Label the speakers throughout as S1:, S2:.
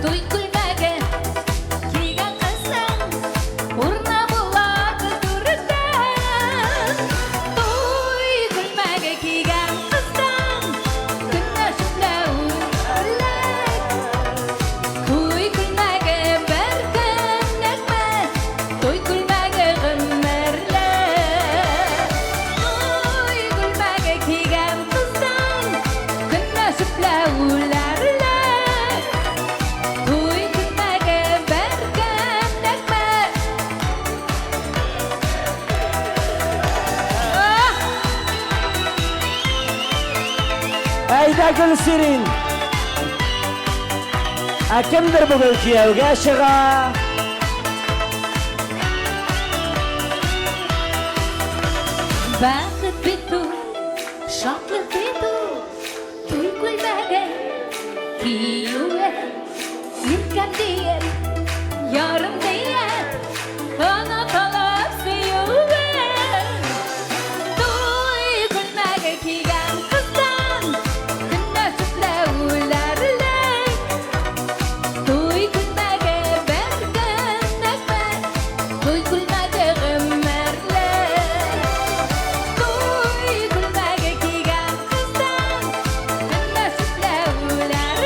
S1: Toy kulmaga kiygan qizim urna bo'ladi durdan. Toy kulmaga kiygan qizim kunna shublavlar. Toy kulmaga bir kunnakma, toy kulmaga g'immirlar. Toy kulmaga kiygan qizim kunna shublavlar. Toy kulmaga bir kunnakma.
S2: Ayda Gülsirin. Kimdir bugün kuyovga shiga?
S1: Baxit bitu, shodlik bitu, to'y kulmaga kuyovga yetgan diyer, yorim diyer, ona talab suyuvga. To'y kulmaga kiygan qizdan kunna shublavlar. To'y kulmaga bir kunnakma, to'y kulmaga g'immirlar. To'y kulmaga kiygan qizdan kunna shublavlar.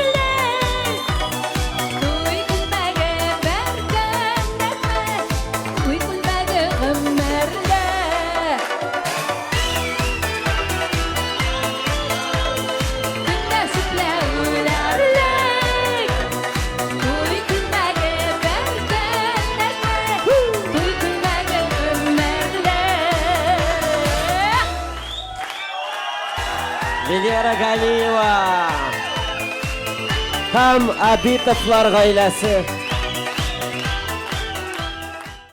S1: To'y kulmaga bir kunnakma, to'y kulmaga g'immirlar. Kunna shublavlar. To'y kulmaga bir kunnakma, to'y kulmaga g'immirlar.
S2: Diliyara Galiyeva. Tam Abitovlar oilasi.